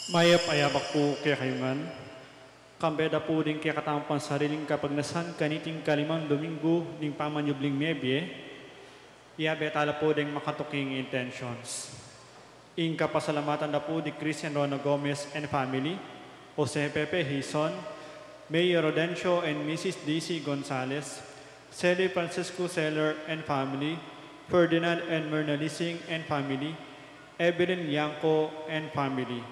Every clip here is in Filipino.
Mayap ayabak po kaya kayuman. Kambeda po din kaya katampan sariling kapagnasan kaniting kalimang Domingo ning pamanyubling mebye. Iyabe tala po din makatuking intentions. Ingka pasalamatan na po di Christian Rona Gomez and family, Jose Pepe Hison, Mayor Rodencio and Mrs. D.C. Gonzalez, Celi Francisco Seller and family, Ferdinand and Myrna Lising and family, Evelyn Yanko and family.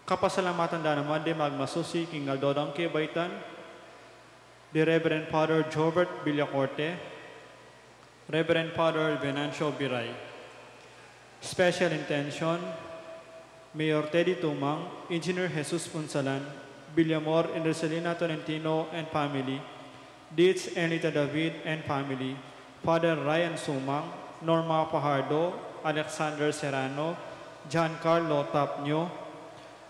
Kapasalamatan da naman di magmasusi king Aldodang Kebaitan, the Reverend Father Jobert Villacorte, Reverend Father Venancio Biray. Special intention, Mayor Teddy Tumang, Engineer Jesus Punsalan, Villamor and Rosalina Tolentino and family, Dietz and Lita David and family, Father Ryan Sumang, Norma Fajardo, Alexander Serrano, Giancarlo Tapnio,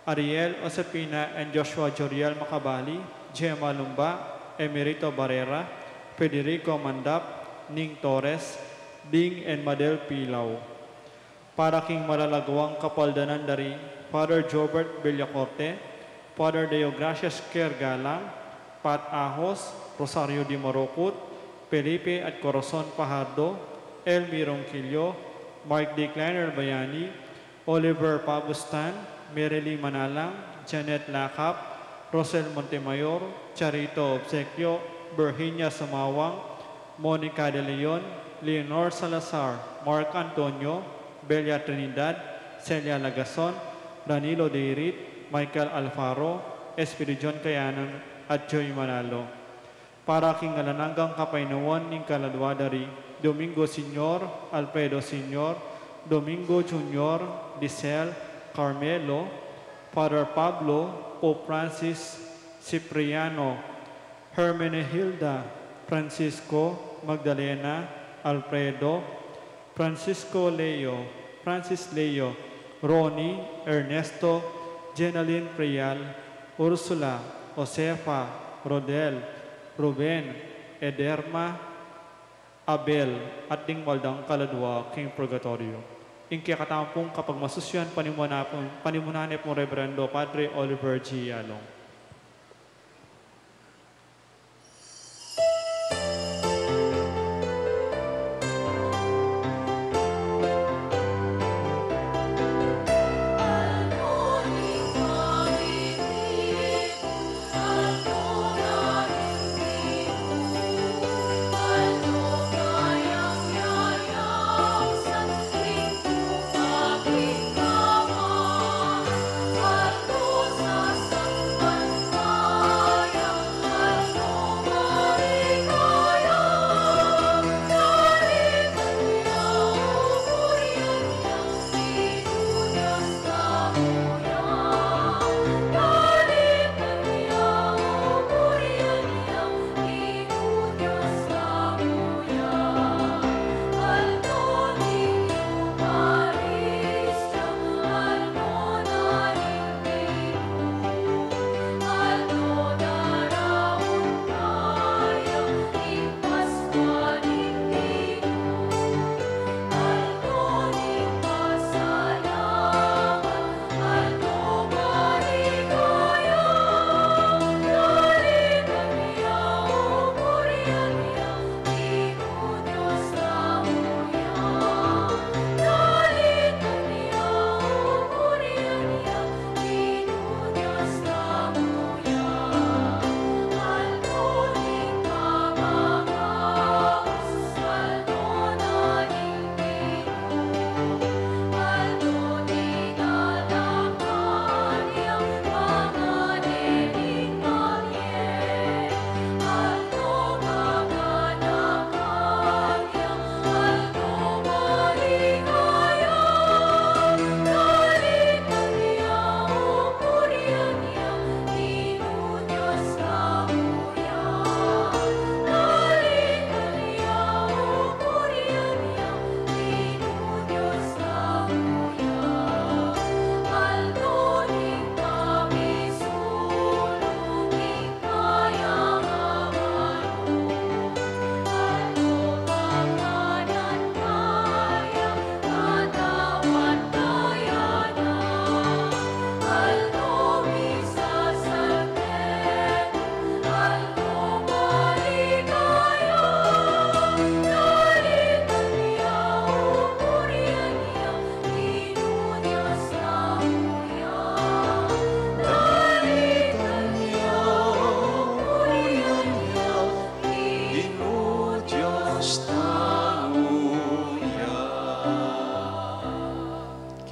Ariel Osapina and Joshua Joriel Macabali, Gemma Lumba, Emerito Barrera, Federico Mandap, Ning Torres, Ding and Madel Pilaw. Para king malalagawang kapaldanan dari Father Jobert Villacorte, Father Deogracias Kergalang, Pat Ahos, Rosario Di Morocot, Felipe at Corazon Pajardo, Elmi Ronquillo, Mark D. Kleiner Bayani, Oliver Pabustan, Merely Manalang, Janet Lakap, Rosel Montemayor, Charito Obsequio, Virginia Sumawang, Monica De Leon, Leonor Salazar, Mark Antonio, Belia Trinidad, Celia Lagason, Danilo Deirit, Michael Alfaro, Espiridion Kayanan, at Joy Manalo. Para king alananggang kapainuan ng kaladwadari, Domingo Senior, Alfredo Senior, Domingo Junior, Disel, Carmelo, Father Pablo, Pope Francis, Cipriano, Hermenegilda, Francisco, Magdalena, Alfredo, Francisco Leo, Francis Leo, Ronnie, Ernesto, Jenaline Prial, Ursula, Josefa, Rodel, Ruben, Ederma, Abel, at ding waldang kaladwa king purgatorio. Ingkaya katampong kapag masusyan panimunanip mo Reverendo Padre Oliver G. Yalong. Sa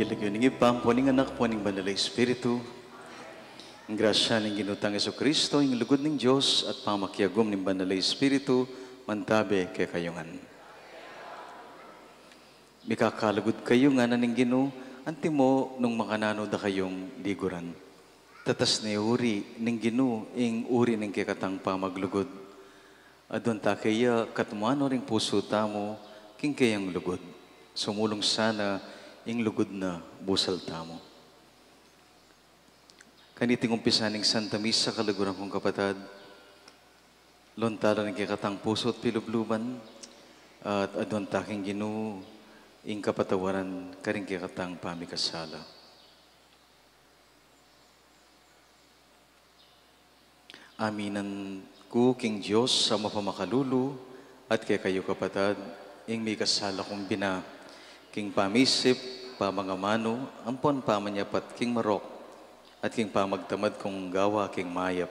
Kilagyo ng ipang po ning anak po ning Banal na Espiritu. Ang grasya ng ginutang Yesu Kristo, ang lugod ng Diyos at pamakyagom ng Banal na Espiritu, mantabe kay kayungan. Mikakalugod kayo nga na ning Ginoo, antimo nung makanano da kayong liguran. Tatas na uri ning Ginoo, ing uri ng kikatang pamaglugod. Adon ta kaya katumuano ring puso tamo, king kayang lugod. Sumulong sana ing lugod na busal tamo. Kaniting umpisan ng Santa Misa, kalaguran kong kapatad, lontala ng kikatang puso at pilubluban, at adon taking Ginoo, ing kapatawaran karing kikatang pamikasala. Aminan ko king Diyos sa mapamakalulu at kay kayo kapatad, ing may kasala kong bina, king pamisip, pamangamano, ampon pamanyapat king marok, at king pamagtamad kong gawa king mayap,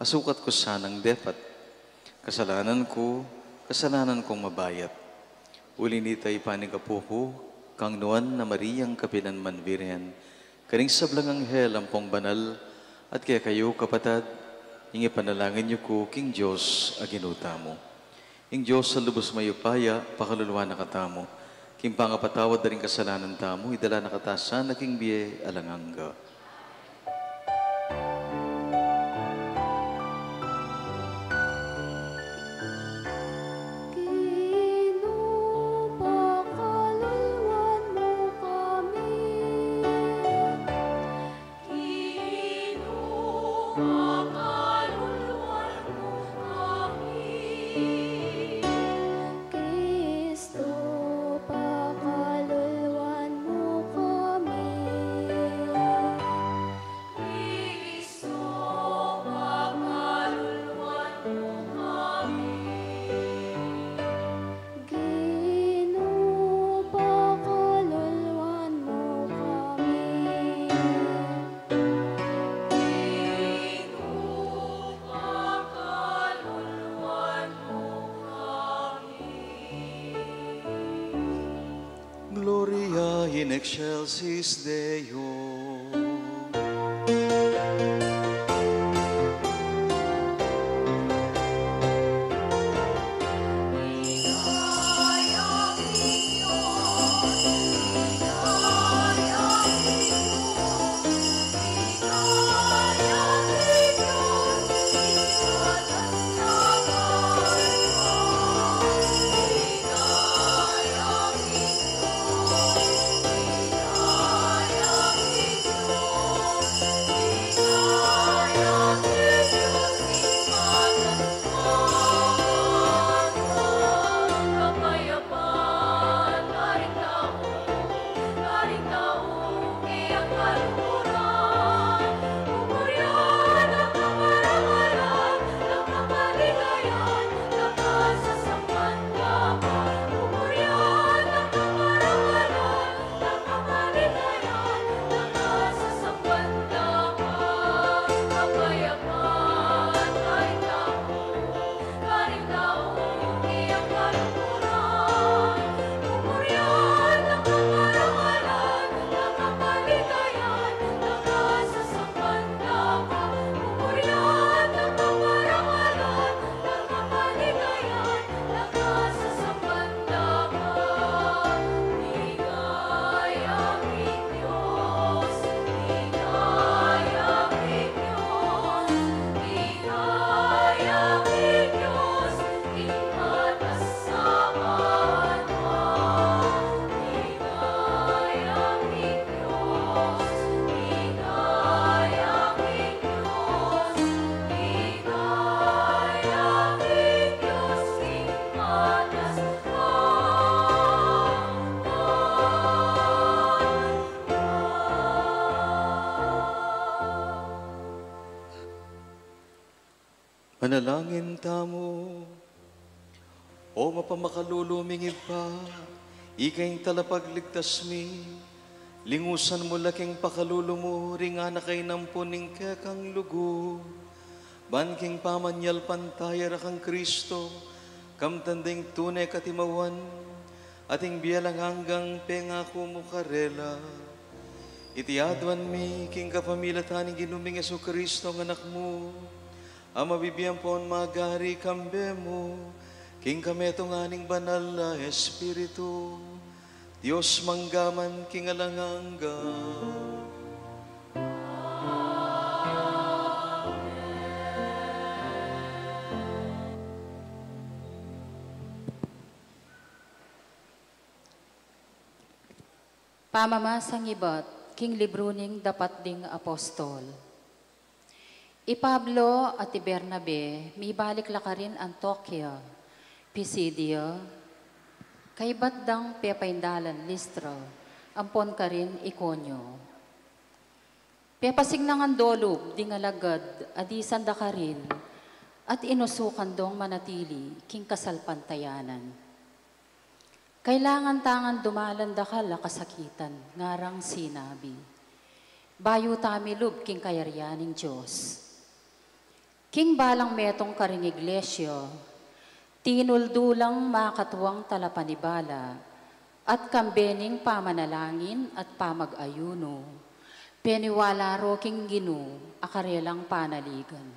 asukat ko sanang depat, kasalanan kong mabayat. Uli nitay panigapuho, kang nuan na Mariyang kapinanman Birhen, karing sablang anghel ampong banal, at kaya kayo kapatad, ing ipanalangin niyo ko king Diyos aginuta mo. Ing Diyos sa lubos mayupaya, pakaluluwa na katamo, king pangapatawad na rin kasalanan tamo, idala na katasan na king biye alanganga. Gloria in excelsis Deo. Manalangin tamo, o mapamakalulumingib pa, ikaing talapagligtas mi, lingusan mo laking pakalulo mo, ringa na kay nampuning kekang lugo, banking pamanyal pantaya rakang Kristo, kamtanding tunay katimawan, ating biyalang hanggang pengako mo karela. Itiadwan mi, king kapamilataning ginuming Yesu Kristo ang anak mo, ang mabibiyang pon magari kambe mo, king kametong aning banal na Espiritu, Diyos manggaman king alangangga. Pamamasang ibat, king libro ning dapat ding apostol. I Pablo at i Bernabe, may balik lakarin Antioquia, Pisidia, kay batdang pepaindalan Listra, ampon ka rin Ikonyo. Pepasig nangan dolog, ding alagad, adisan da ka rin, at inusukan dong manatili, king kasalpantayanan. Kailangan tangan dumalan da ka kasakitan, ngarang sinabi. Bayo tamilub king kayaryaning Diyos. King balang metong karing iglesia, tinuldulang makatuwang talapanibala, at kambening pamanalangin at pamag-ayuno, peniwala ro king ginu, akarelang panaligan.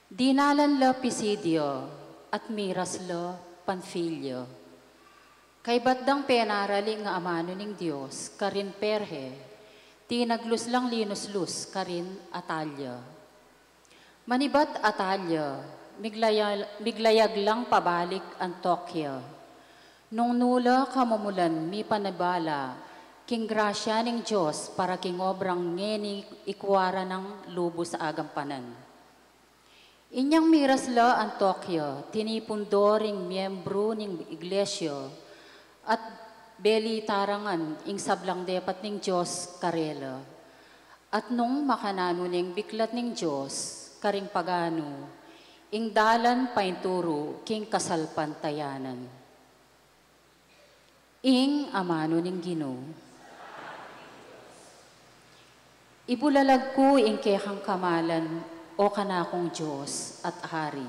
Dinalan la Pisidio, at miras la Panfilio. Kay batdang penaraling nga amano ning Diyos, karin perhe, tinaglus lang linuslus, karin Atalya. Manibat Atalya, miglayag lang pabalik Antioquia. Nung nula kamumulan mi panabala, king grasya ning Diyos para king obrang ngeni ikwara ng lubo sa agampanan. Inyang miras la Antioquia, tinipundoring miyembro ning iglesia, at beli tarangan ing sablang depat ning Diyos karela. At nung makanano ning biklat ning Diyos, karing pagano, ing dalan painturo king kasalpantayanan. Ing amano ning Ginoo. Ibulalag ko ing kekang kamalan o kanakong Diyos at Hari.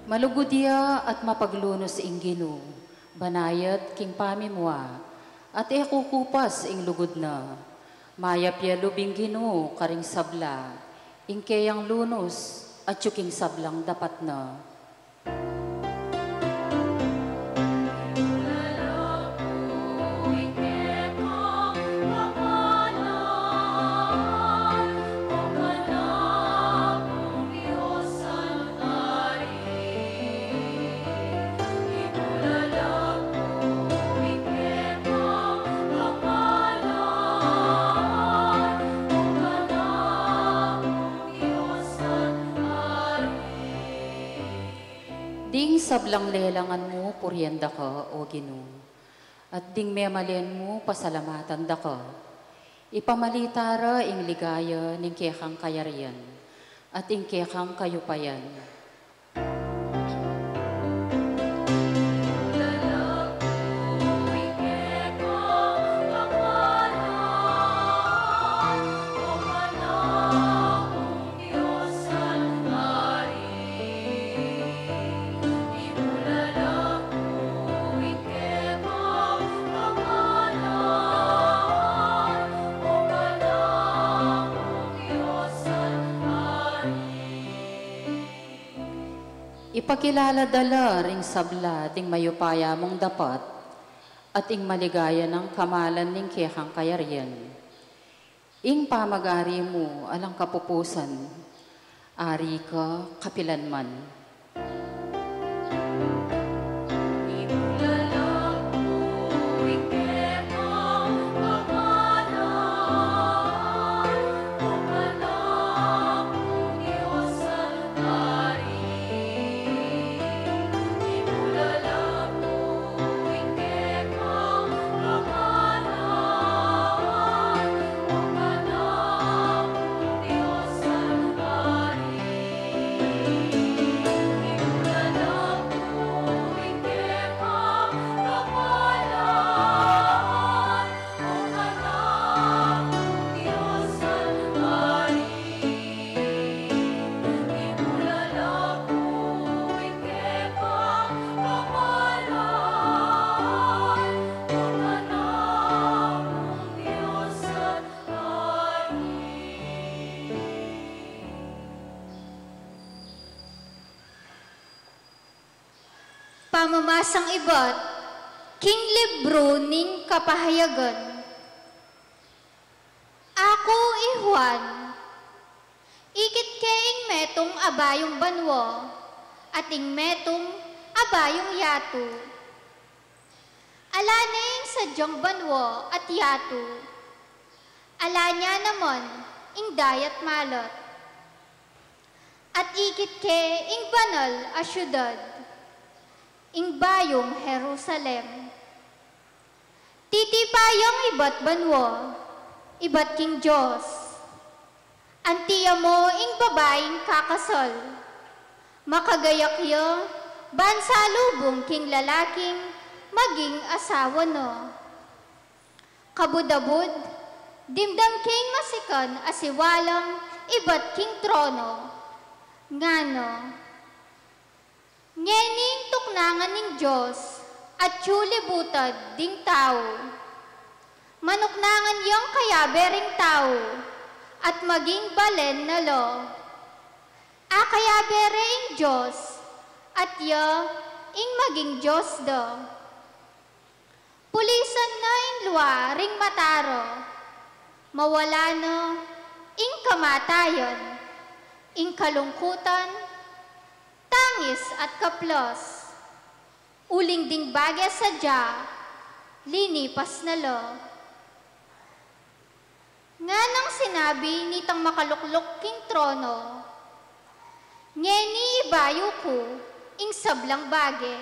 Malugudya at mapaglunos ing Ginoo, banayat king pamimwa, at ekukupas ing lugod na. Mayapya lubing Ginoo karing sabla, ing kayang lunos at yuking sablang dapat na. Ding sablang lelangan mo, puryanda ka, o Ginoo. At ding memalen mo, pasalamatan da ka. Ipamalitara ing ligaya ning kekang kayarian, at ing kekang kayupayan. Ipakilala dala ring sabla ting mayupaya mong dapat at ing maligaya ng kamalan ning kiyakang kayarian. Ing pamagari mo alang kapupusan, ari ka kapilanman. Pamamasang iba't king libro ning kapahayagan. Ako Juan, ikit keing metong abayong banwa at ing metong abayong yato. Alaning sadyang banwa at yato. Alanya naman ing dayat malat. At ikit ke ing banal a syudad. Ing bayong Jerusalem. Titipayang iba't banwa, iba't king Diyos. Antiya mo ing babaeng kakasal. Makagayak yo, bansa lubong king lalaking maging asawa no. Kabudabud, dimdam king masikan asiwalang iba't king trono. Ngano, ngening tuknangan ning Diyos at libutan ding tao. Manuknangan yung kayabering tao at maging balen na lo. Akayabereng Diyos at ya ing maging Diyos do. Pulisan na ing luwa ring mataro. Mawala no ing kamatayon, ing kalungkutan, tangis at kaplos, uling ding bagya sadya, linipas na lo. Nga nang sinabi nitang makaluklok king trono, ngeni ibayo ko, ing sablang bage,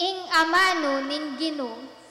ing amano ning Ginoo.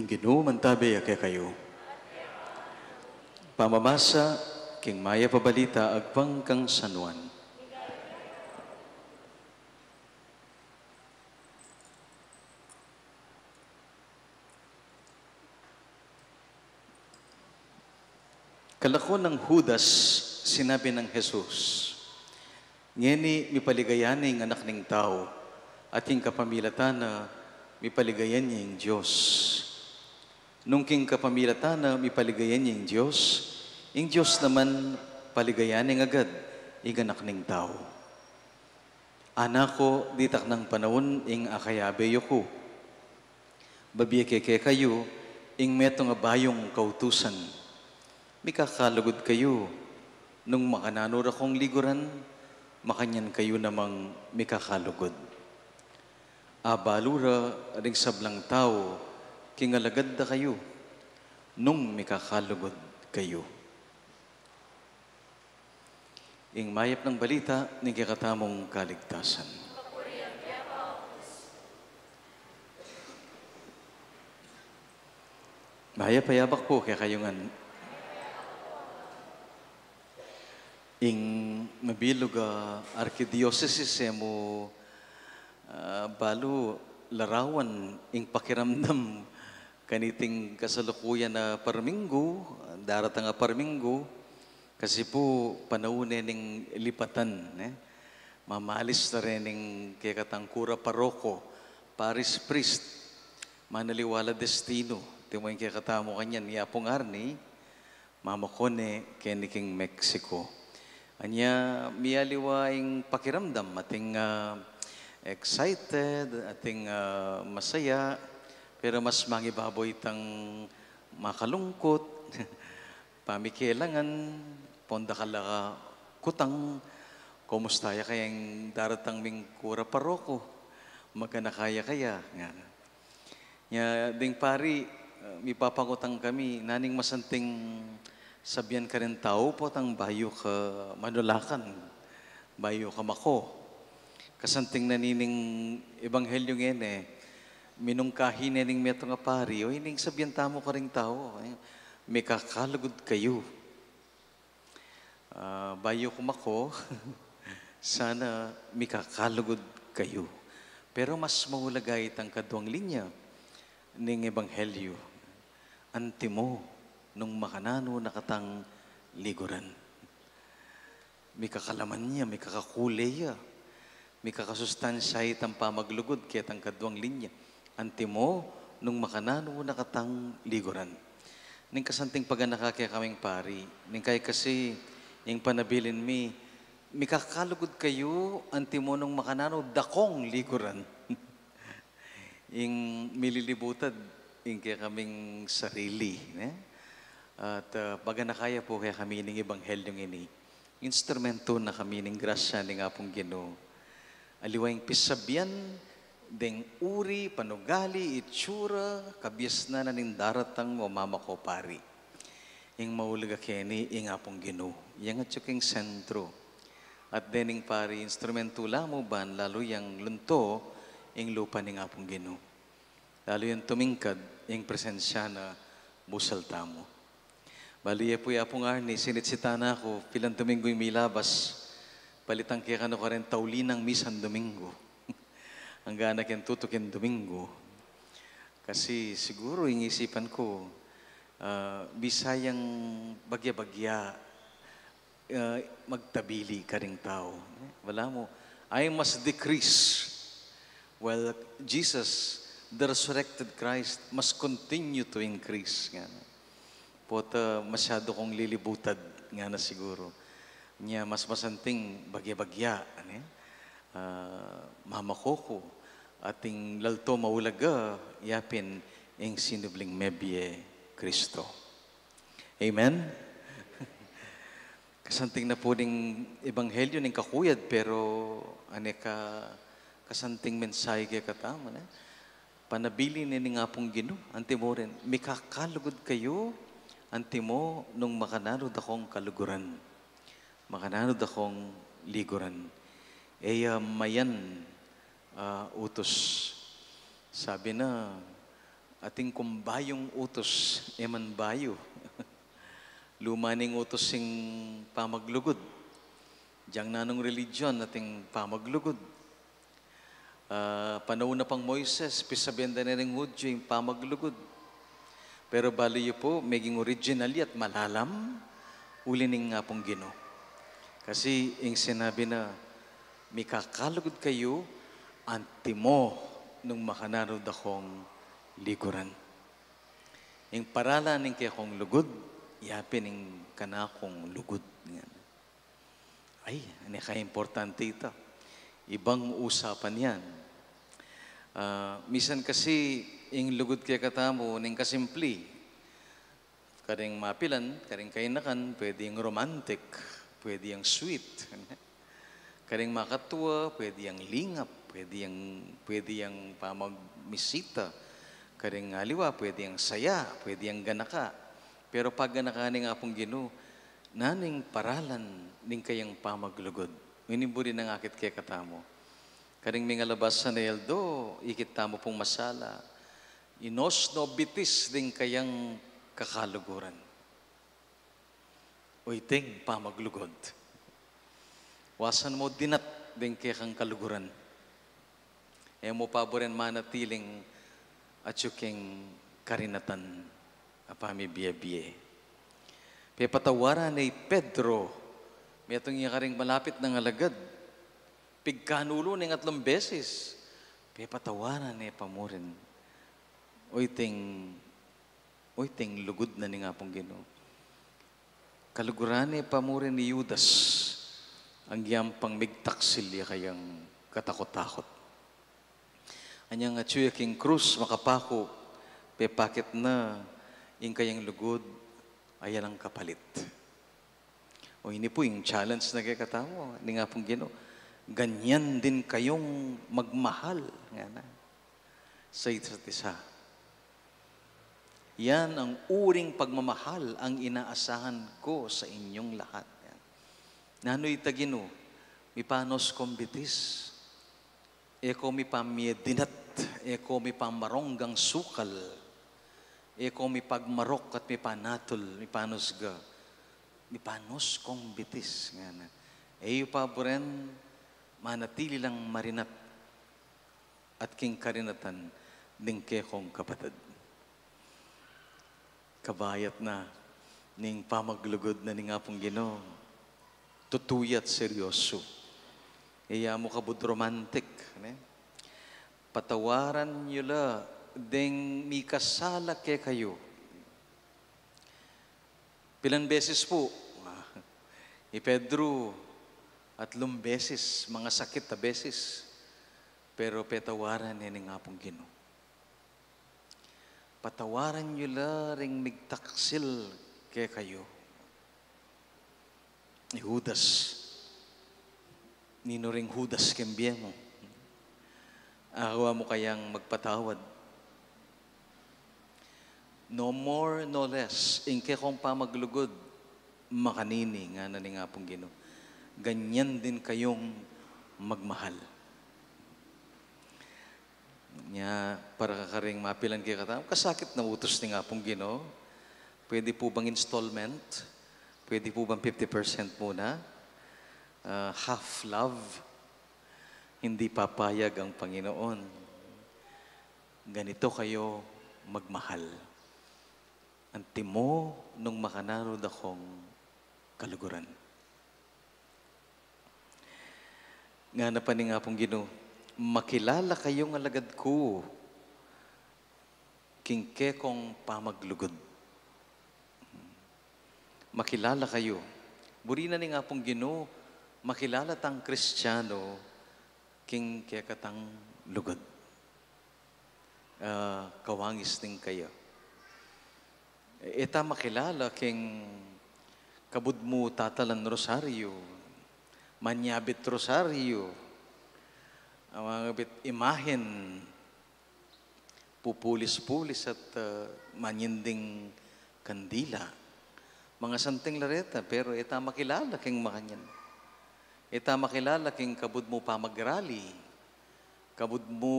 Ginoo mantabi kay kayo. Pamamasa, king maya pabalita, agpang kang sanuan. Kalako ng Judas, sinabi ng Jesus, ngeni mipaligayan ng anak ng tao, at yung kapamilatan na mipaligayan niya yung Diyos. Nung king kapamilatan na mipaligayan niya yung Diyos naman paligayanin agad yung anak ng tao. Anak ko, ditak ng panahon ing akayabeyo ko. Babiyake kayo, ing meto nga bayong kautusan. Mikakalugod kayo, nung makananura kong liguran, makanyan kayo namang mikakalugod. Abalura ring sablang tao, kingalagad da kayo, nung mikakalugod kayo. Ing mayap ng balita, ni kakatamong kaligtasan. Mayap payabak po kaya kayungan. Ing mabilog arkidiocese mo balo larawan ing pakiramdam kaniting kasalukuyan na parminggo, daratang parminggo, kasi po panahon ning lipatan. Mamalis na rin ning kaya katangkura paroko, Paris priest, manaliwala destino. Timoy kaya katamo kanyan, yapong arni, mamakone keniking Mexico. Anya miyaliwa ing pakiramdam, ating excited, ating masaya, pero mas mangibaboy itang makalungkot, pamikilangan, ponda kalaka kutang, kumustaya kayang daratang ming kura paroko, magkanakaya kaya. Nya ding pari, mipapangutang kami, naning masanting sabyan ka rin tao po tang bayo ka manulakan, bayo ka mako. Kasanting nanining ebanghelyo ngene, minungkahin ning meto nga pari, o ining sabyan tamo ka rin tao, may kakalugod kayo. Bayo ko mako, sana may kakalugod kayo. Pero mas mahulagay itang kadwang linya ning ebanghelyo. Antimo, nung makanano nakatang liguran. May kakalaman niya, may kakakulay niya, may kakasustansya itang pamaglugod kaya tang kadwang linya. Antimo, nung makanano nakatang liguran. Ning kasanting paganaka kaya kaming pari, ning kaya kasi yung panabilin may kakalugod kayo, antimo nung makanano dakong liguran. Yung mililibutad, yung kaya kaming sarili. At baga na kaya po kaya kami ng ebanghelyong ini. Instrumento na kami ng grasya ng apong Ginoo. Aliwayang pisabyan, deng uri, panugali, itsura, kabyas na ning daratang o mama ko pari. Yung maulaga keni, yung apong Ginoo. Yung at yung sentro. At dening pari, instrumento lamo ban, lalo yung lunto, yung lupa ng apong Ginoo. Lalo yung tumingkad, yung presensya na busal tamo. Baliya po yapong arni, sinitsita na ako, pilang Domingo yung milabas, palitang kaya kano ka rin taulinang misan Domingo. Ang gana kyan tutukin Domingo. Kasi siguro yung isipan ko, bisayang bagya-bagya, magtabili ka ring tao. Wala mo, I must decrease. Well, Jesus, the resurrected Christ, must continue to increase. Pota masyado kong lilibutad nga na siguro. Niya mas masanting bagya-bagya. Mamakoko. Ating lalto maulaga, yapin ang sinubling mebye Kristo. Amen? Kasanting na po ng ebanghelyo ng kakuyad, pero aneka kasanting mensahe kaya katama. Panabili ni nga pong Ginoo, antimo rin, may kakalugod kayo, antimo nung makananod akong kaluguran. Makananod akong liguran. Mayan utos. Sabi na, ating kumbayong utos, eman bayo. Lumaning utos sing pamaglugod. Diyang nanong religion, ating pamaglugod. Panahon na pang Moises, pisabenda na rin Hudyo yung pamaglugod. Pero baliyo po, maging originally at malalam, ulining nga pong Ginoo. Kasi yung sinabi na, may kakalugod kayo, antimo nung makanarod akong liguran. Yung paralan ng kaya kong lugod, yapin yung kanakong lugod. Ay, ano ka-importante ito. Ibang usapan yan. Misan kasi, yung lugod kaya katamo, ning kasimpli, karing mapilan, karing kainakan, pwede yung romantic, pwede yung sweet. Karing makatuwa, pwede yung lingap, pwede yung pamagmisita. Karing aliwa, pwede yung saya, pwede yung ganaka. Pero pag ganaka ni nga pong Ginoo, naning paralan ning kayang pamaglugod. Miniburi ng akit kaya katamo. Karing mga labas sa Neldo, ikit tamo pong masala. Inos no bitis din kayang kakaluguran. Uiting pamaglugod. Wasan mo dinat din kaya kang kaluguran. E mo paboren manatiling at yuking karinatan apami biya-biya. Pepatawaran ni Pedro, may itong karing malapit ng alagad. Pigkanulo ng 3 beses. Pepatawaran ni pamurin. Uiting lugod na ni nga pong Ginoo. Kaluguran ni pamurin ni Judas ang yampang migtaksilya kayang katakot-takot. Anyang atsuya king krus makapako, pepakit na yung kayang lugod, ayan ang kapalit. O hindi po yung challenge na kaya katamo, ni nga pong Ginoo, ganyan din kayong magmahal nga na, sa isa't isa. Yan ang uring pagmamahal ang inaasahan ko sa inyong lahat. Nano'y tagino, mi panos kombitis, eko mi pamiedinat, eko mi pamaronggang sukal, eko mi pagmarok at mi panatol, mi panos ga, mi panos kombitis. Eyo pa po rin, manatili lang marinat at king karinatan ng kekong kapatid. Kabayat na ning pamaglugod na ning apong Ginoo. Tutuyat seryoso. Iya mo kabud romantic. Patawaran nyo la ding may kasala ke kayo. Pilan beses po, Pedro, 3 beses, mga sakit na beses. Pero petawaran niya ning apong Ginoo. Patawaran nyo la ring migtaksil kaya kayo. Ni Judas, nino ring Judas kembye mo. Ahawa mo kayang magpatawad. No more, no less. Inke kong pamaglugod, makanini nga na ni nga pong Ginoo. Ganyan din kayong magmahal. Nya para kakaring mapilan kaya katamo, kasakit na utos ni nga pong Ginoo. Pwede po bang installment? Pwede po bang 50% muna? Half love? Hindi papayag ang Panginoon. Ganito kayo magmahal. Antimo nung makanarod akong kaluguran. Nga na pa ni nga pong Ginoo, makilala kayong alagad ko, kingke kong pamaglugod. Makilala kayo. Buri na ni nga pong Ginoo, makilala tang Kristiyano, kingke katang lugod. Kawangis din kayo. Eta makilala king kabud mo tatalan rosaryo, manyabit rosaryo, ang mga bit imahen, pupulis-pulis at manyinding kandila. Mga santing lareta, pero ita makilala king makanyan. Ita makilala king kabud mo pa magrally, kabud mo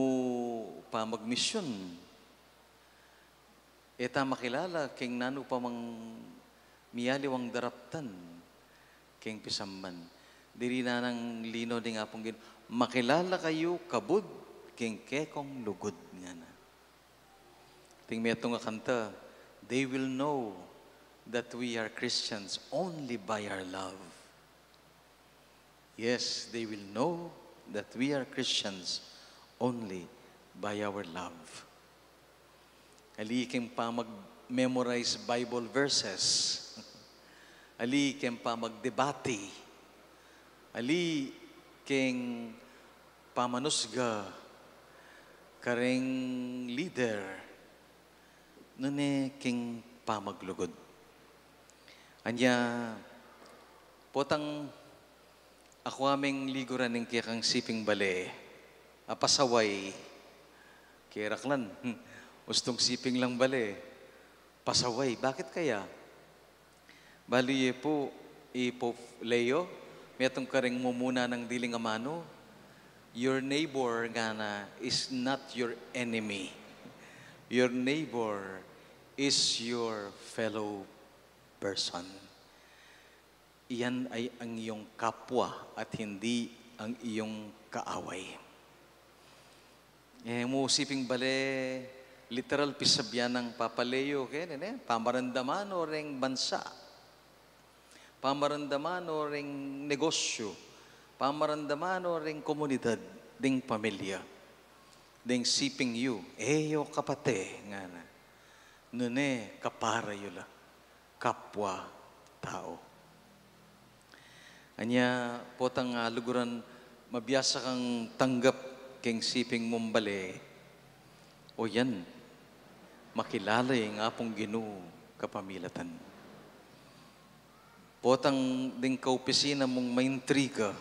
pa magmisyon. Ita makilala king nano pa mang miyaliwang daraptan, king pisamman. Diri na ng lino di nga pong makilala kayo kabud king kekong lugod nga na. Ting meto nga kanta, they will know that we are Christians only by our love. Yes, they will know that we are Christians only by our love. Ali kem pa mag-memorize Bible verses. Ali kem pa magdebate. Ali king pamanusga kareng leader. Nune king pamaglugod. Anya potang ako aming liguran ng kiyakang siping bale. Apasaway. Kiraklan. Ustong siping lang bale. Pasaway. Bakit kaya? Bali po, ipo Leo, may atong karing mumuna ng diling amano. Your neighbor nga na is not your enemy. Your neighbor is your fellow person. Iyan ay ang iyong kapwa at hindi ang iyong kaaway. Mo siping bale, literal pisabyan ng papaleyo, pamarandaman o ring bansa, pamarandaman o ring negosyo, pamarandaman o ring komunidad, ding pamilya, ding siping yu, yo kapate, nga na, nune kapara yula, kapwa tao. Anya, potang luguran, mabiyasa kang tanggap king siping mumbale, o yan, makilala yung apong Ginoo kapamilatan. Potang ding kaopisina mong maintriga,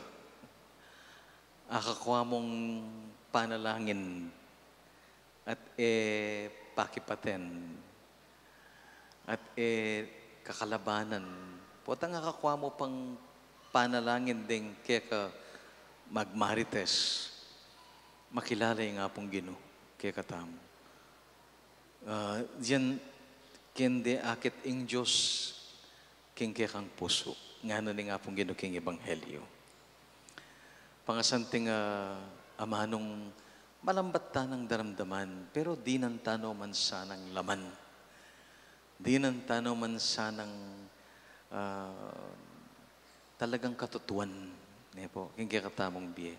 akakwa mong panalangin at pakipaten at kakalabanan. Potang akakwa mo pang panalangin ding kaya ka magmarites. Makilala yung apong Ginoo kaya katamo. Diyan kende akit ing Diyos king kaya kang puso. Nga na nga apong Ginoo king ebanghelyo. Pangasanting amanong malambat tanang daramdaman, pero di nan tano man sanang laman. Di nan tano man sanang talagang katutuan. Niya po, king kaya katamong biye.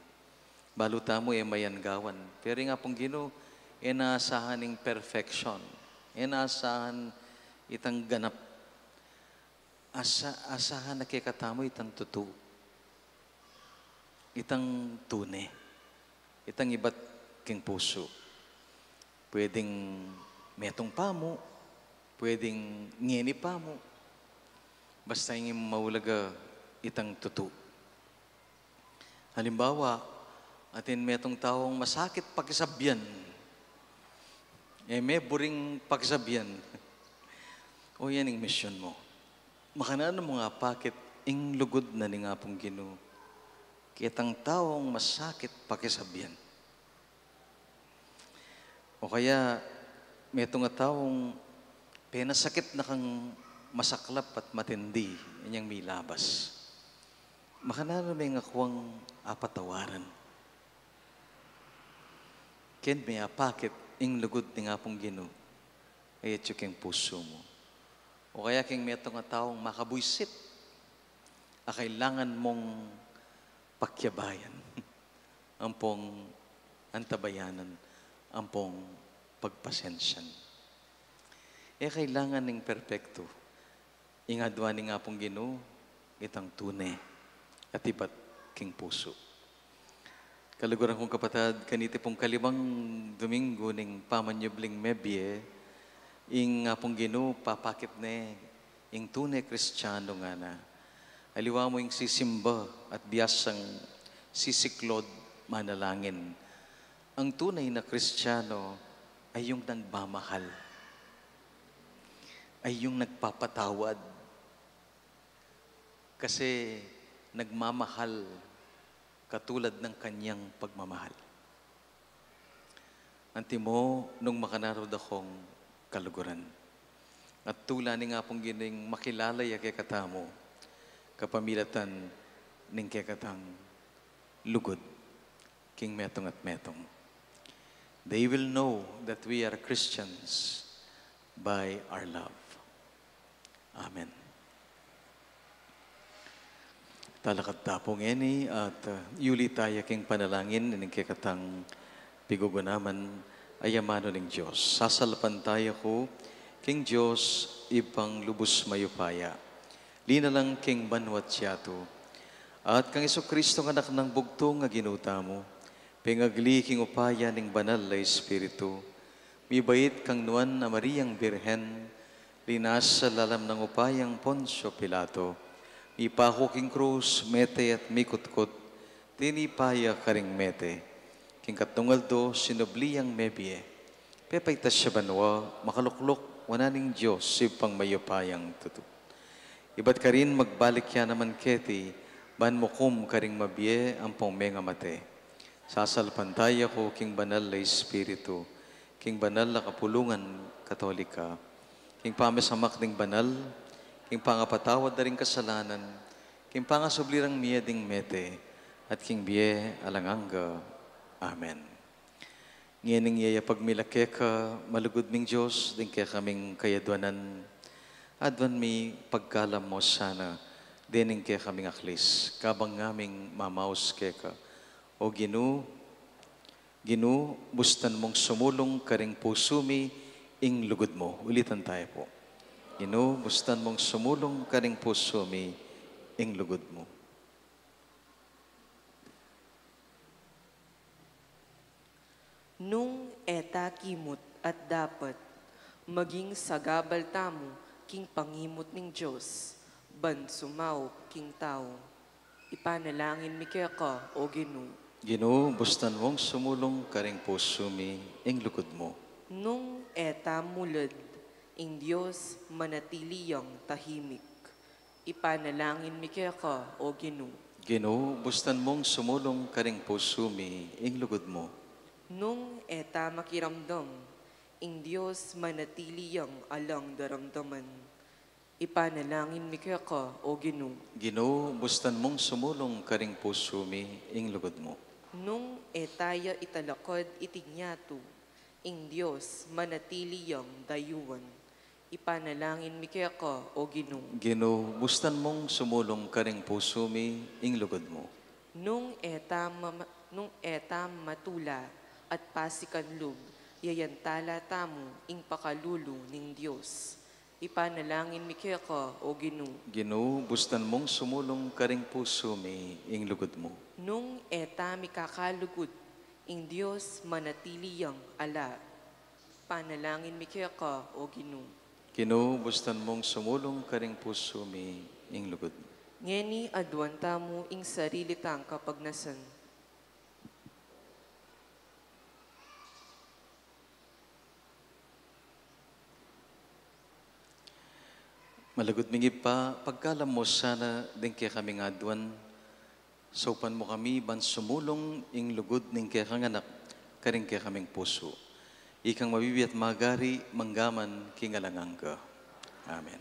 Baluta mo mayan gawan. Pero nga pong Ginoo, inaasahan ng perfection. Inaasahan itang ganap. Asahan na kikatamo itang tutu. Itang tune. Itang iba't king puso. Pwedeng metong pa mo. Pwedeng ngeni pa mo. Basta yung maulaga itang tutu. Halimbawa, atin metong taong masakit pakisabyan. May buring pakisabyan. O yan ang mission mo. Makanano mo nga pakit ing lugod na ni nga pong Ginoo. Kitang taong masakit pakisabyan. O kaya, metong nga taong penasakit na kang masaklap at matindi. Yan yung may labas. Makanano may nga kuwang apatawaran. Ken may apakit ing lugod ni nga pong Ginoo. Ay ito king puso mo. O kaya king meto nga taong makabuysit. Kailangan mong pakyabayan. Ampong antabayanan. Ampong pagpasensyan. Kailangan ning perpekto. Ingadwa ni nga pong Ginoo, itang tune at iba't king puso. Kaluguran kong kapatid, kaniti pong kalimang Domingo ning pamanyubling mebye, ing nga pong Ginoo, papakit ne, ing tunay Kristiyano nga na. Aliwa mo ing sisimba at biyasang sisiklod manalangin. Ang tunay na Kristiyano ay yung nagmamahal. Ay yung nagpapatawad. Kasi nagmamahal katulad ng kanyang pagmamahal. Antimo, nung makanarod akong kaluguran. At tula ni nga pong gining makilala ya kay katamo, kapamilatan ning kay katang lugod, king metong at metong. They will know that we are Christians by our love. Amen. Talakat tapong eni at yuli tayo king panalangin ining kikatang pigugunaman ay amano ng Diyos. Sasalapan tayo ko, king Diyos, ipang lubos mayupaya. Lina lang king banwat siyato. At kang Kristo ng anak ng bugtong nga ginuta mo, pingagli king upaya ning banal na Espiritu. Mibait kang nuan na Mariang Birhen, linas sa lalam ng upayang Poncio Pilato. Ipako king krus, mete at mikutkot, tinipaya karing mete. King katungal do, sinubliyang mebie. Pepaitas siya banwa, makaluklok, wananing Diyos, sipang mayupayang tutu. Iba't ka rin magbalik yan naman keti, ban mo kum karing mabie ang pongmenga mate. Sasalpantaya ko, king banal na Espiritu, king banal na kapulungan katolika, king pamesamak ding banal, king pangapatawad na rin kasalanan, king pangasublirang miya ding mete, at king biye alanganga. Amen. Ngayon iya pagmilake ka, malugod ming Diyos, din kaya kaming kayadwanan, adwan mi pagkalam mo sana, dining kaya kaming aklis, kabang ngaming mamaos kaya ka, o Ginu, bustan mong sumulong karing pusumi, ing lugod mo. Ulitan tayo po. Ginu, bustan mong sumulong karing pusumi, ing lugod mo. Nung eta kimot at dapat, maging sagabal tamo, king pangimot ning Diyos, ban sumaw king tao. Ipanalangin mi kaya ka, o Ginu. Ginu, bustan mong sumulong karing pusumi, ing lugod mo. Nung eta mulad, ing Diyos manatiliyang tahimik. Ipanalangin mi kaya ka, o Ginu. Ginu, bustan mong sumulong karing pusumi, ing lugod mo. Nung eta makiramdam, ing Diyos manatiliyang alang daramdaman. Ipanalangin mi kaya ka, o Ginu. Ginu, bustan mong sumulong karing pusumi, ing lugod mo. Nung etaya italakod itinyato, ing Diyos manatiliyang dayuan. Ipanalangin mi kaya ka, o Ginu. Ginu, bustan mong sumulong karing pusumi, ing lugod mo. Nung eta matula at pasikanlub, yayantala tamo ing pakalulu ning Diyos. Ipanalangin mi kaya ka, o Ginu. Ginu, bustan mong sumulong karing pusumi, ing lugod mo. Nung eta mi kakalugod, ing Diyos manatiliyang ala. Panalangin mi kaya ka, o Ginu. Ginu, bustan mong sumulong karing pusumi, ing lugod mo. Ngeni adwan tamo ing sarili tang kapagnasan. Malagod mingib pa, pagkalam mo sana, din kaya kaming adwan, sopan mo kami, ban sumulong, ing lugod, ning kaya kang anak, karing kaya kaming puso. Ikang mabibi at magari, manggaman, kingalangang ka. Amen.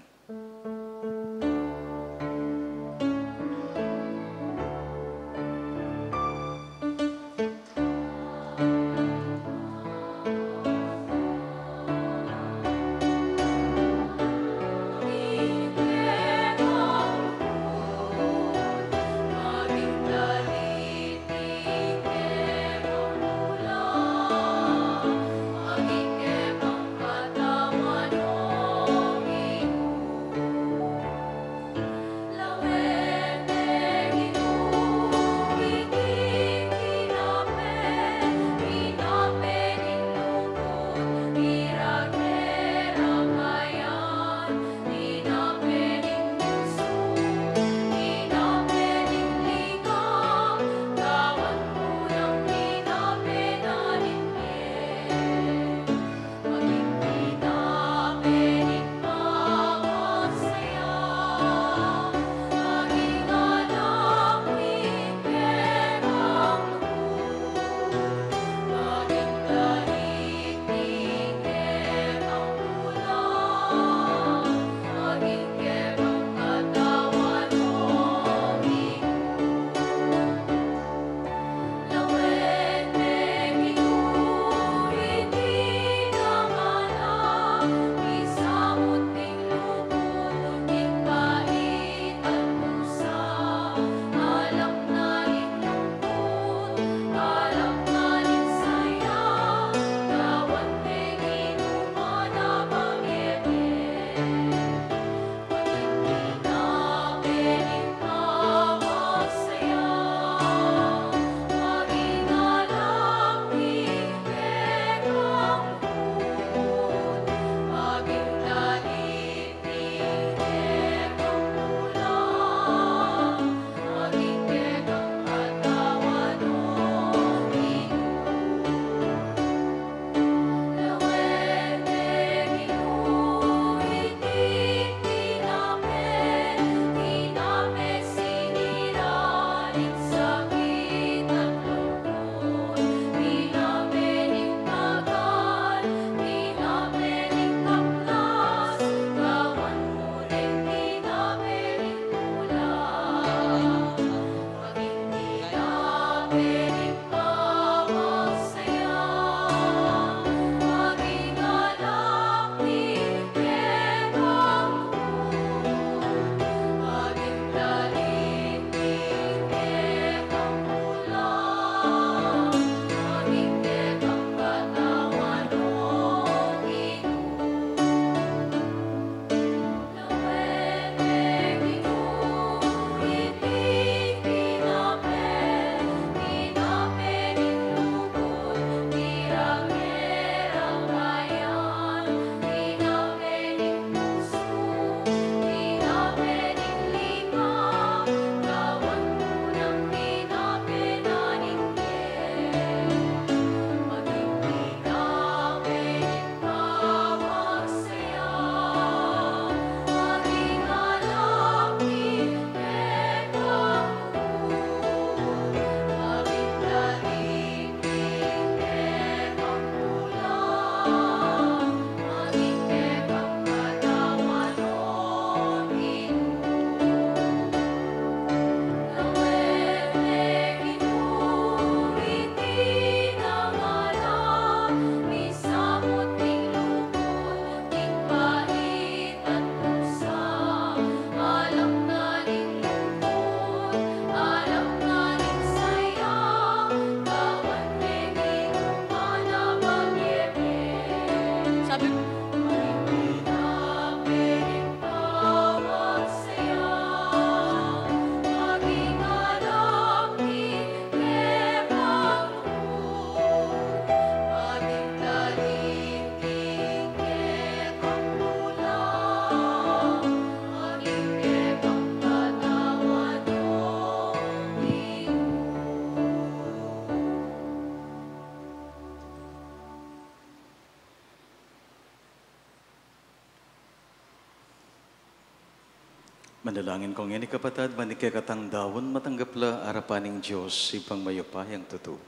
Manalangin kong yan kapatad, manikikatang dawon, matanggapla arapaning Diyos, ipang mayupayang totoo.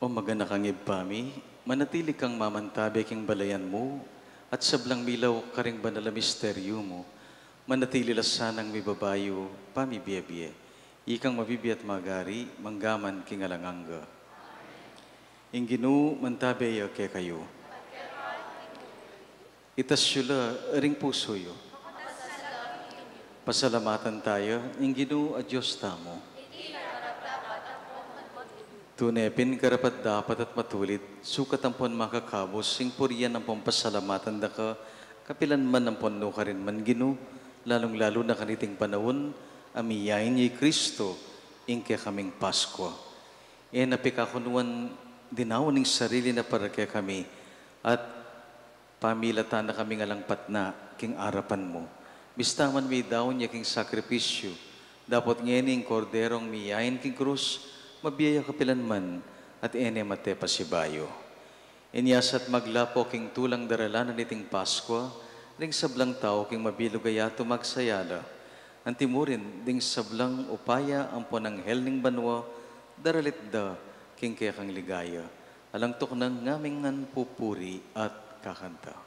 O magana kang ibpami, manatili kang mamantabi king balayan mo, at sablang milaw karing banala misteryo mo, manatili lasanang may babayo, pamibiyabiye, ikang mabibiyat magari, manggaman king alanganga. Inginu mantabi ke kayo. Itasyula ring puso yo. Pasalamatan tayo, inginu a Diyos tamo. Tunepin karapat dapat at matulit, sukat ang pon makakabos, sing puriyan ang pampasalamatan da ka, kapilan man ang pon no ka rin man ginu, lalong-lalo na kaniting panahon, amiyain niya Kristo, ingke kaming Pasko. E napikakunuan dinawaning sarili na para kaya kami, at pamilatan na kaming alangpat na king arapan mo. Bistaman may daon niya king sakripisyo, dapat ngayon korderong miyain king krus, mabiyaya kapilan man at ene mate pasibayo. Inyas at maglapo king tulang daralanan niting Paskwa, ring sablang tao king mabilugayato magsayala. Antimurin ding sablang upaya ang ponanghel ning banwa, daralit da king kaya kang ligaya. Alang tok ng ngamingan pupuri at kakanta.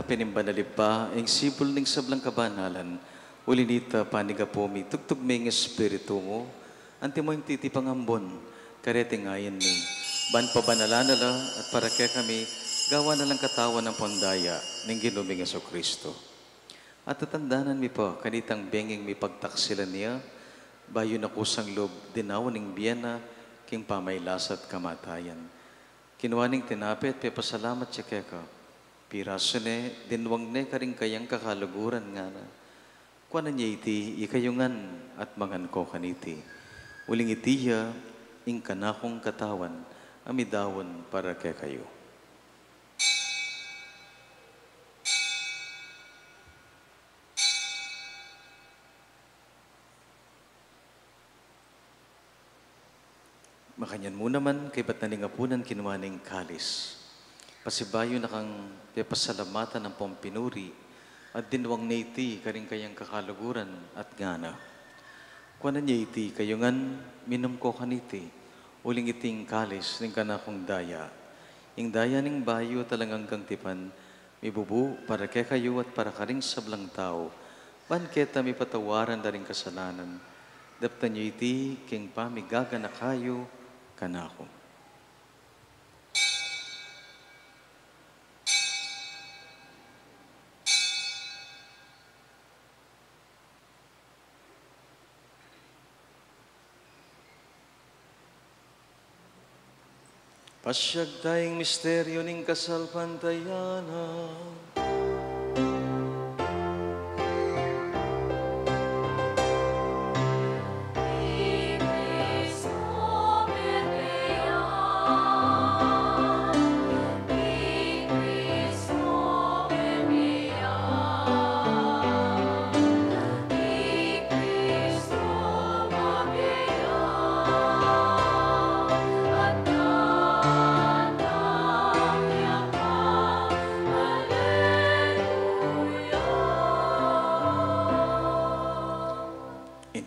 Pinimbanalip pa, ang sibol ng sablang kabanalan, ulinita panigapomi, tugtog may espiritu mo, anti mo yung titipang ambon, karete ngayon ni, ban pabanala at para kaya kami, gawa na lang katawan ng pondaya, ng ginuming Yesu Kristo. At tatandanan mi pa, kanitang benging mi pagtaksilan niya, bayo na kusang loob, dinawan ng biyana, king pamaylas at kamatayan. Kinuwaning tinapit, pepasalamat siya kaya ka, piraso ne, dinwang ne karing kayang kakaluguran nga na. Kuan niya iti, ikayungan at mangan ko kaniti. Uling itiya, ing kanakong katawan, amidawon para kay kayo. Makanyan mo naman, kay ba't naningapunan kinumaning kalis. Pasibayo na kang pasalamatan ng pompinuri at dinwang na iti karing kayang kakaluguran at gana. Kuanan niya iti kayungan minum ko kaniti uling iting kalis ng kanakong daya. Ing daya ning bayo talagang kang tipan mibubu para kay kayo at para karing sablang tao. Banketa mi patawaran da ring kasalanan. Daptan niya iti king pamigaga na kayo kanako. Pasyag tayong misteryo ning kasalpantayanan.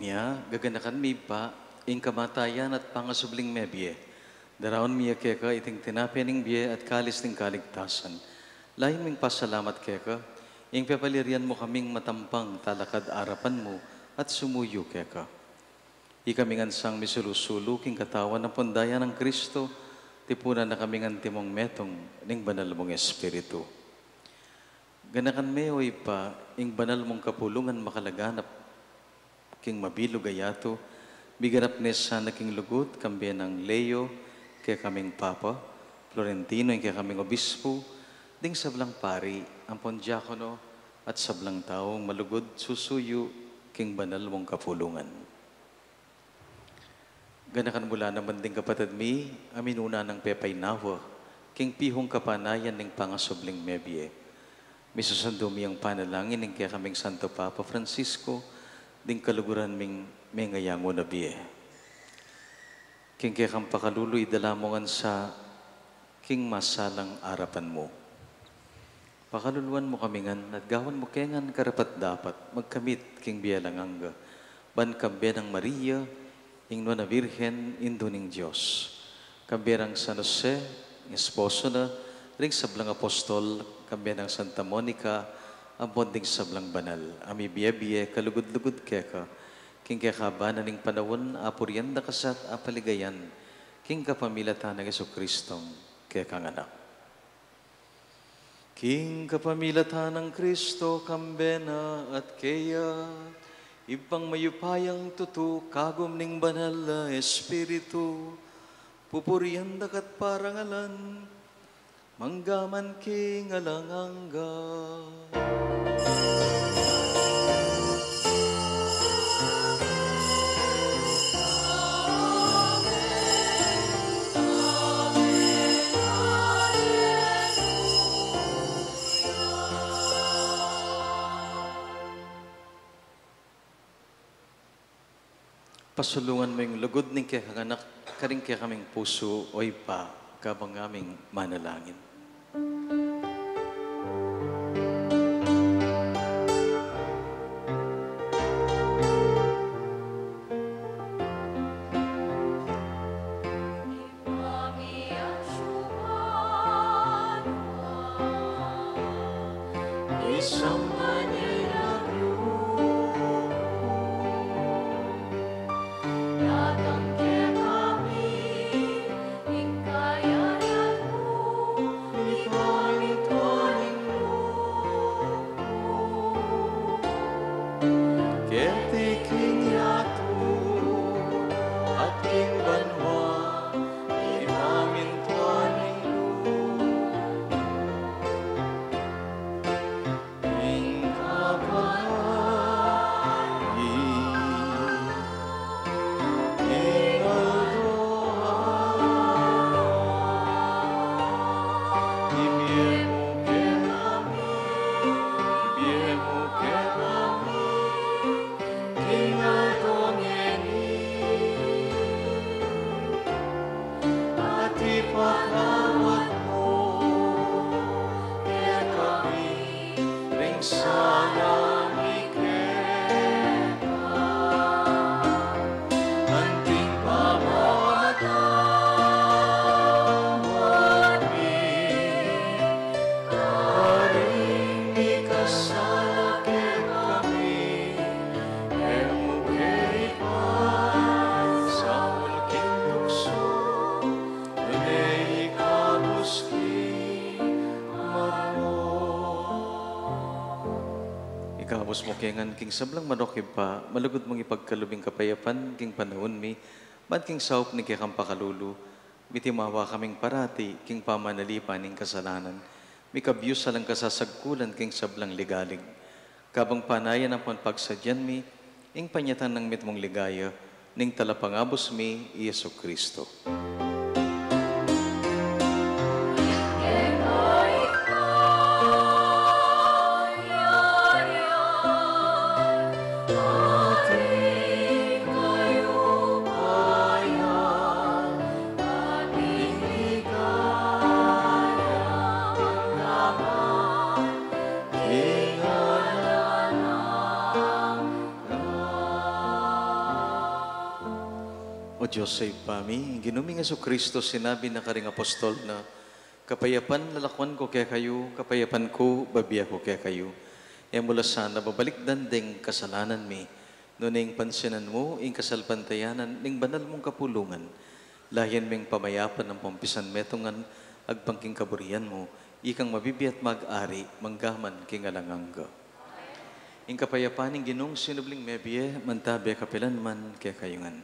Inya, gaganakan mi pa, ing kamatayan at pangasubling me biye. Daraon miya keka iting tinapening biye at kalis ng kaligtasan. Lain ming pasalamat keka, ing pepalirian mo kaming matampang talakad arapan mo at sumuyo keka. Ikaming ansang misulusulu king katawan ng pondayan ng Kristo, tipunan na kaming antimong metong ning banal mong Espiritu. Ganakan meoy pa, ing banal mong kapulungan makalaganap, king mabilog ayato, bigarap nesa na king lugut, kambya ng Leo, kaya kaming Papa, Florentino, kaya kaming Obispo, ding sablang pari, ampon diakono, at sablang taong malugod, susuyo, king banal mong kapulungan. Ganakan mula naman ding kapatid mi, aminuna ng pepay nawa, king pihong kapanayan ng pangasubling mebye. Misusando mi ang panalangin ng kaya kaming Santo Papa Francisco, ding kaluguran ming may ngayango na biye. King kaya kang pakaluloy dalamongan sa king masalang arapan mo. Pakaluluan mo kami ngan, at gawan mo kengan karapat dapat, magkamit king biyalang ban kambe ng Maria, ingno na Virgen, indo ning Diyos. Kamberang San Jose, esposo na, ring sablang apostol, kambe ng Santa Monica, ang bonding sablang banal. Ami biye-biye, kalugod-lugod keka, king kekabanan ning panawon, apurian da kasat, apaligayan, king kapamilatan ng Jesucristong kekang anak. King kapamilatan ng Kristo, kambena at kaya, ibang mayupayang tutu, kagom ning banal na Espiritu, pupurian dakat parangalan, manggaman king alangangga. Pasulungan mo yung lugod ng kaya anak, karing kaya kaming puso, oy pa, kabang aming manalangin. Ikapos mo kengan king sablang manokib pa, malugod mong ipagkalubing kapayapan, king panahon mi, man king saup ni kikang pakalulu, mitimawa kaming parati, king pamanalipan ning kasalanan, mikabyus salang kasasagkulan king sablang ligalig. Kabang panayan ang pagsadyan mi, ing panyatan ng mitmong ligaya, ning talapangabos mi, Yesu Kristo. Diyos sa ipami, ginuming Yesu Kristo sinabi na karing apostol na kapayapan lalakwan ko kaya kayo, kapayapan ko babiya ko kaya kayo. E mula sana babalik dandeng kasalanan mi, nuning pansinan mo, ing kasalpantayanan, ning banal mong kapulungan, layan ming pamayapan ng pampisan metungan, agpangking kaburian mo, ikang mabibiyat mag-ari, manggaman kingalangangga. Ing kapayapaan ing ginong sinubling mebye, mantabi kapilan man kaya kayungan.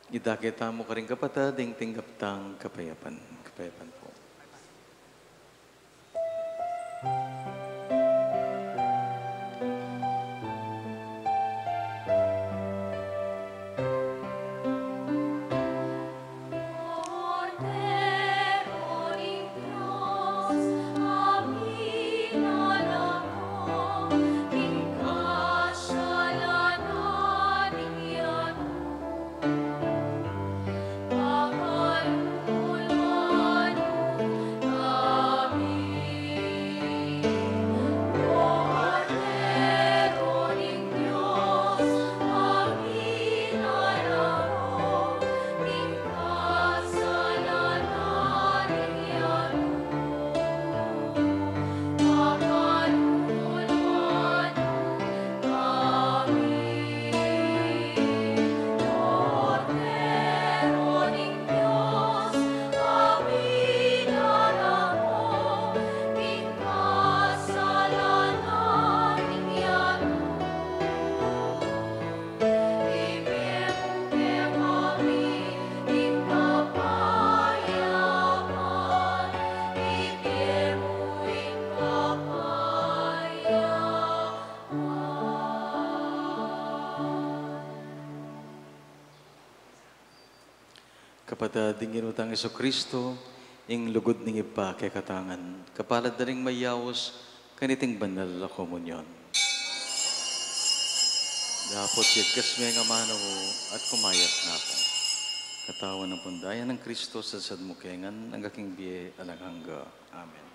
Idakita mo ka rin kapatid, ing tinggaptang kapayapan. Kapayapan po. Kapatid, dingin utang Iso Kristo, ing lugod ning ipa kay katangan, kapalad na ring mayawos, kaniting banal na komunyon. Dapot yagkas may nga manaw at kumayat na po. Katawan ng pundayan ng Kristo sa sadmukengan, ang aking biye alangangga. Amen.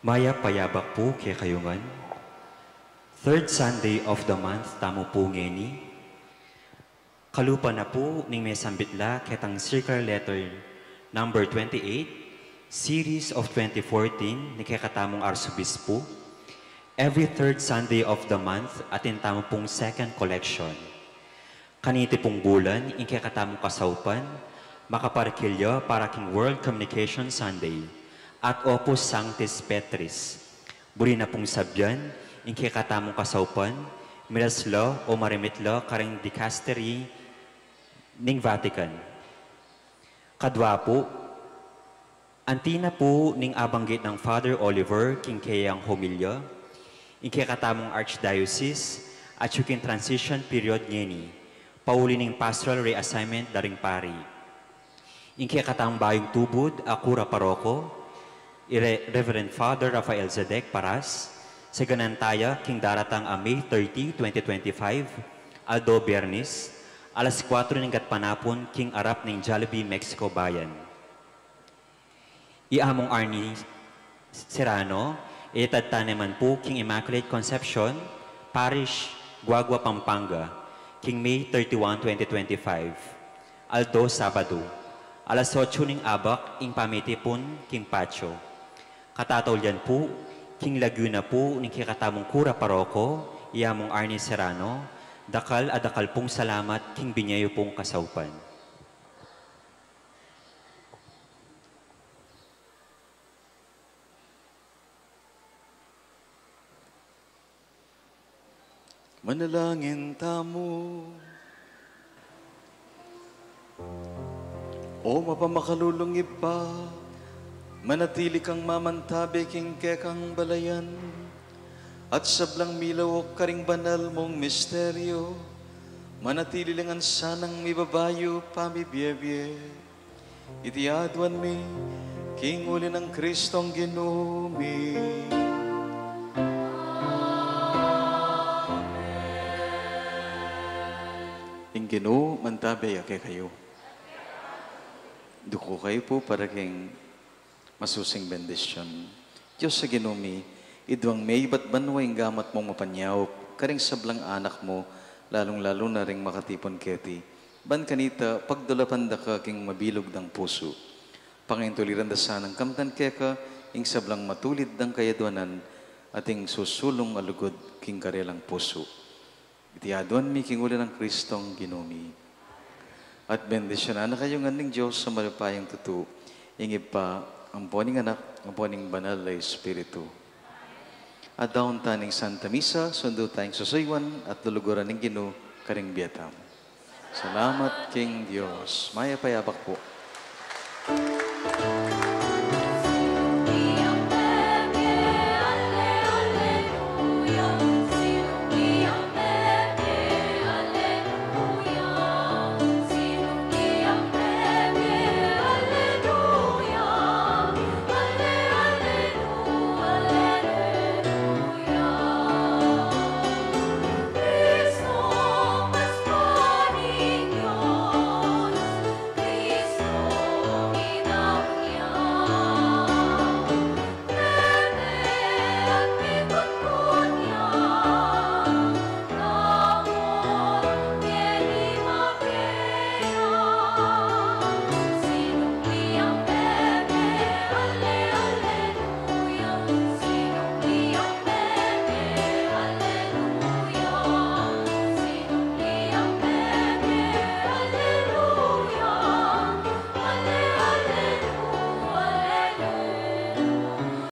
Maya payabak po kay kayungan. Third Sunday of the month, tamo po ngeni. Kalupa na po ning may sambitla ketang circular letter number 28, series of 2014 ni kakatamong Arsobispo. Every third Sunday of the month atin tamo pong second collection. Kaniti pong bulan, in kakatamong kasaupan, makaparkilyo para king World Communication Sunday at Opus Sanctis Petris. Buri na pong sabyan, in kakatamong kasaupan, miraslo o marimitlo karing dicastery ning Vatican. Kadwa po, antina po ning abanggit ng Father Oliver king kayang homilya, in kakatamong Archdiocese at yung transition period ngeni, pauli ning pastoral reassignment daring pari. In kakatamong bayong tubod, akura paroko, Reverend Father Rafael Zedek Paras, sa ganantaya king daratang a May 30, 2025, Aldo Bernis, alas 4 ng gatpanapon king arap ng Jollibee, Mexico Bayan. Iamong Arnie Serrano, itadta naman po king Immaculate Conception, Parish, Guagua, Pampanga, king May 31, 2025. Aldo Sabado, alas 8 ng abak ing pamitipon king Pacho. Katatawlyan po, king Laguna po ning kikatamong Kura Paroko, iamong Arnie Serrano, dakal adakal pong salamat king Binyayo pong kasaupan. Manalangin tamo. O mapamakalulong iba, manatili kang mamantabi king kekang balayan, at sablang milaw karing banal mong misteryo, manatili lang ang sanang mibabayo pamibiyebye. Itiadwan mi, king uli ng Kristong ginumi. Ing Ginoo, mantabi ake kayo. Duko kayo po para king masusing bendisyon. Diyos sa ginumi, idwang may ba't banwa yung gamat mong mapanyaw, karing sablang anak mo, lalong-lalo na ring makatipon keti. Ban kanita, pagdulapan da ka king mabilog ng puso. Pangintuliran da sanang kamtan keka, ing sablang matulid ng kayadwanan, ating susulong alugod king karelang puso. Itiadwan mi king uli ng Kristong ginumi. At bendisyonan na kayo ng Diyos sa malupayang tutu. Ingib pa ang poning anak, ang poning banal na Espiritu. At daon taning Santa Misa, sundo tayong susaywan at luluguran ng Ginoo karing biyatam. Salamat King Diyos. Maya payabak po.